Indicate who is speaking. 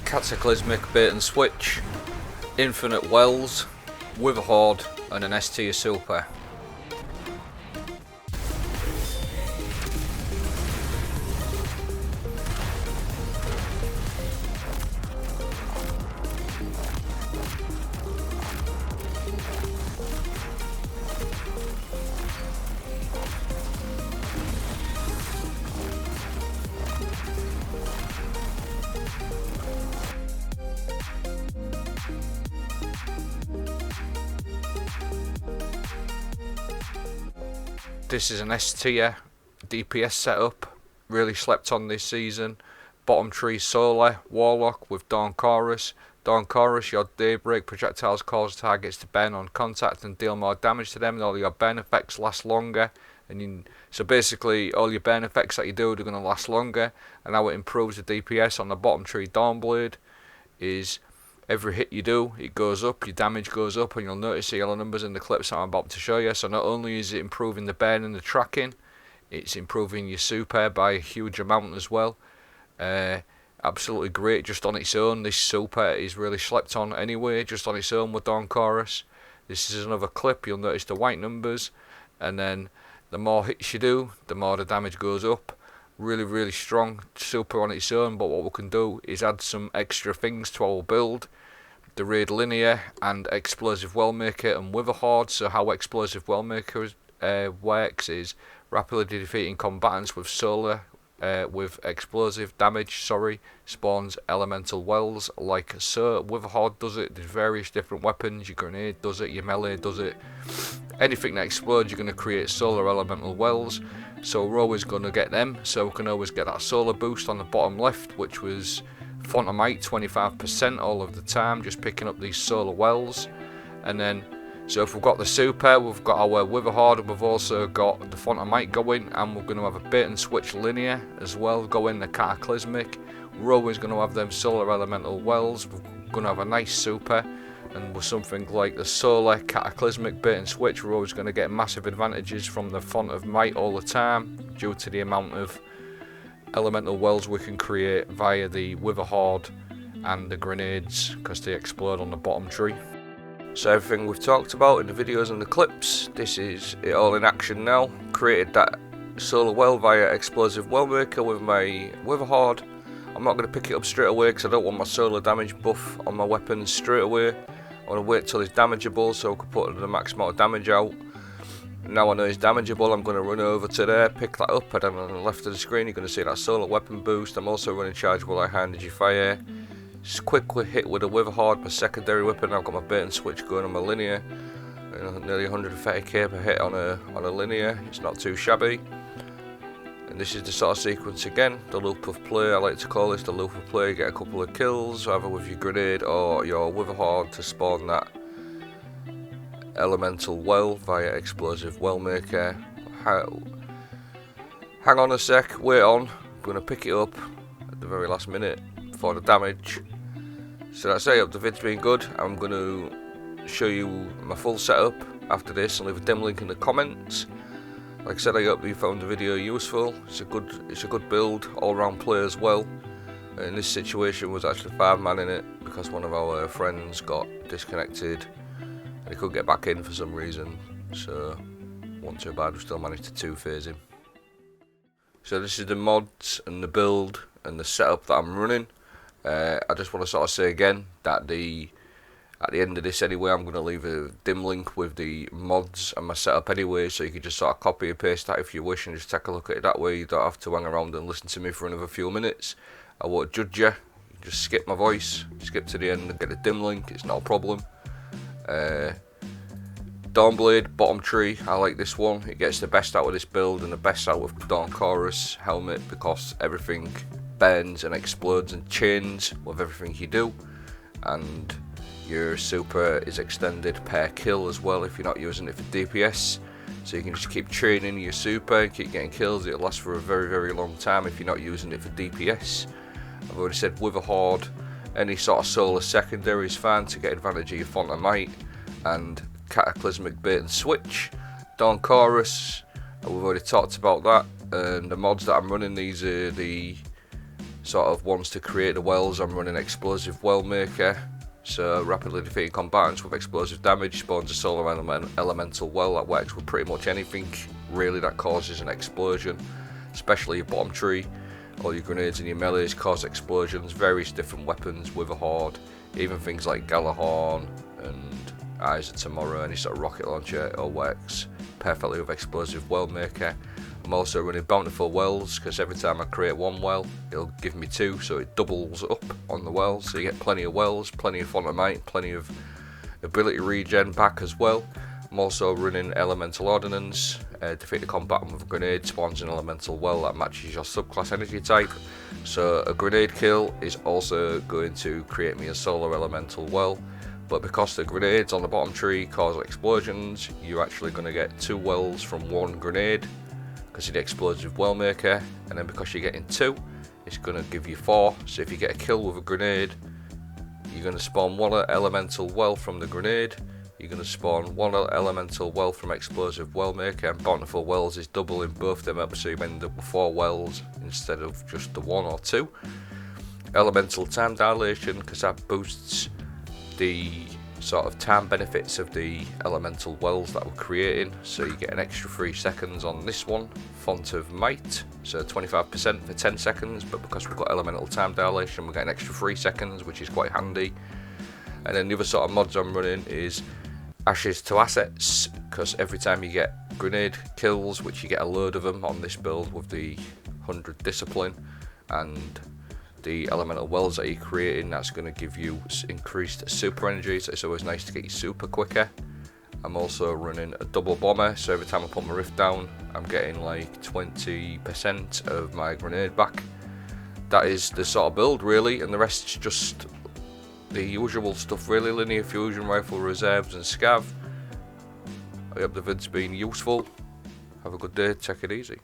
Speaker 1: Cataclysmic Bait and Switch, Infinite Wells, Witherhoard and an S tier super. This is an S tier DPS setup, really slept on this season. Bottom tree Solar Warlock with Dawnblade. Dawnblade, your Daybreak projectiles cause targets to bend on contact and deal more damage to them, and all your burn effects last longer. So basically all your burn effects that you do are going to last longer, and how it improves the DPS on the bottom tree Dawnblade is every hit you do, it goes up, your damage goes up, and you'll notice the yellow numbers in the clips that I'm about to show you. So not only is it improving the burn and the tracking, it's improving your super by a huge amount as well. Absolutely great just on its own. This super is really slept on anyway, just on its own with Dawn Chorus. This is another clip, you'll notice the white numbers, and then the more hits you do, the more the damage goes up. Really strong super on its own, but what we can do is add some extra things to our build. The Raid Linear and Explosive Wellmaker and Witherhoard. So how Explosive Wellmaker works is rapidly defeating combatants with solar with explosive damage, spawns elemental wells like so. Witherhoard does it. There's various different weapons. Your grenade does it, your melee does it. Anything that explodes, you're going to create solar elemental wells. So we're always going to get them, so we can always get that solar boost on the bottom left, which was Fontamite 25% all of the time, just picking up these solar wells. And then, so if we've got the super, we've got our Witherhoard, and we've also got the Fontamite going, and we're going to have a bait and switch linear as well going, the Cataclysmic. We're always going to have them solar elemental wells. We're going to have a nice super. And with something like the Solar Cataclysmic Bait and Switch, we're always going to get massive advantages from the Font of Might all the time, due to the amount of elemental wells we can create via the Witherhoard and the grenades, because they explode on the bottom tree. So everything we've talked about in the videos and the clips, this is it all in action now. Created that solar well via Explosive Wellmaker with my Witherhoard. I'm not going to pick it up straight away because I don't want my solar damage buff on my weapons straight away. I want to wait till it's damageable so I can put the max amount of damage out. Now I know it's damageable, I'm going to run over to there, pick that up, and then on the left of the screen you're going to see that solar weapon boost. I'm also running chargeable high energy fire. Just quickly hit with a Witherhoard, my secondary weapon. I've got my bait and switch going on my linear. Nearly 130k per hit on a linear, it's not too shabby. And this is the sort of sequence again, the loop of play. I like to call this the loop of play. Get a couple of kills, either with your grenade or your Witherhoard to spawn that elemental well via Explosive Wellmaker. Hang on a sec, wait on. I'm going to pick it up at the very last minute for the damage. So that's it, the vid's been good. I'm going to show you my full setup after this and leave a dim link in the comments. Like I said, I hope you found the video useful. It's a good build, all round play as well. In this situation was actually 5-man in it because one of our friends got disconnected and he couldn't get back in for some reason. So wasn't too bad, we still managed to 2-phase him. So this is the mods and the build and the setup that I'm running. I just want to sort of say again that at the end of this anyway, I'm going to leave a dim link with the mods and my setup anyway, so you can just sort of copy and paste that if you wish and just take a look at it that way. You don't have to hang around and listen to me for another few minutes. I won't judge you. Just skip my voice, skip to the end and get a dim link, it's not a problem. Dawnblade, bottom tree, I like this one. It gets the best out of this build and the best out of Dawn Chorus helmet because everything bends and explodes and chains with everything you do. And your super is extended per kill as well if you're not using it for DPS. So you can just keep training your super and keep getting kills. It'll last for a very long time if you're not using it for DPS. I've already said Witherhoard, any sort of solar secondary is fine to get advantage of your Font of Might. And Cataclysmic Bait and Switch, Dawn Chorus, we've already talked about that. And the mods that I'm running, these are the sort of wants to create the wells, I'm running Explosive Well Maker. So rapidly defeating combatants with explosive damage spawns a solar elemental well that works with pretty much anything really that causes an explosion, especially your bottom tree. All your grenades and your melees cause explosions, various different weapons, Witherhoard, even things like Galahorn and Eyes of Tomorrow, any sort of rocket launcher, it all works perfectly with Explosive Well Maker. I'm also running Bountiful Wells, because every time I create one well, it'll give me 2, so it doubles up on the wells, so you get plenty of wells, plenty of Fontamite, plenty of ability regen back as well. I'm also running Elemental Ordnance, defeat the combatant with a grenade, spawns an elemental well that matches your subclass energy type. So a grenade kill is also going to create me a solar elemental well, but because the grenades on the bottom tree cause explosions, you're actually going to get 2 wells from 1 grenade, because of the Explosive Well Maker, and then because you're getting 2, it's going to give you 4. So if you get a kill with a grenade, you're going to spawn 1 elemental well from the grenade, you're going to spawn 1 elemental well from Explosive Well Maker, and Bountiful Wells is doubling both them up, so you end up with 4 wells instead of just the 1 or 2. Elemental Time Dilation, because that boosts the sort of time benefits of the elemental wells that we're creating, so you get an extra 3 seconds on this one. Font of Might, so 25% for 10 seconds, but because we've got elemental time dilation, we get an extra 3 seconds, which is quite handy. And then the other sort of mods I'm running is Ashes to Assets, because every time you get grenade kills, which you get a load of them on this build with the 100 discipline and the elemental wells that you're creating, that's going to give you increased super energy, so it's always nice to get your super quicker. I'm also running a double bomber, so every time I put my rift down, I'm getting like 20% of my grenade back. That is the sort of build really, and the rest is just the usual stuff really. Linear fusion rifle reserves and scav. I hope the vid's been useful. Have a good day, take it easy.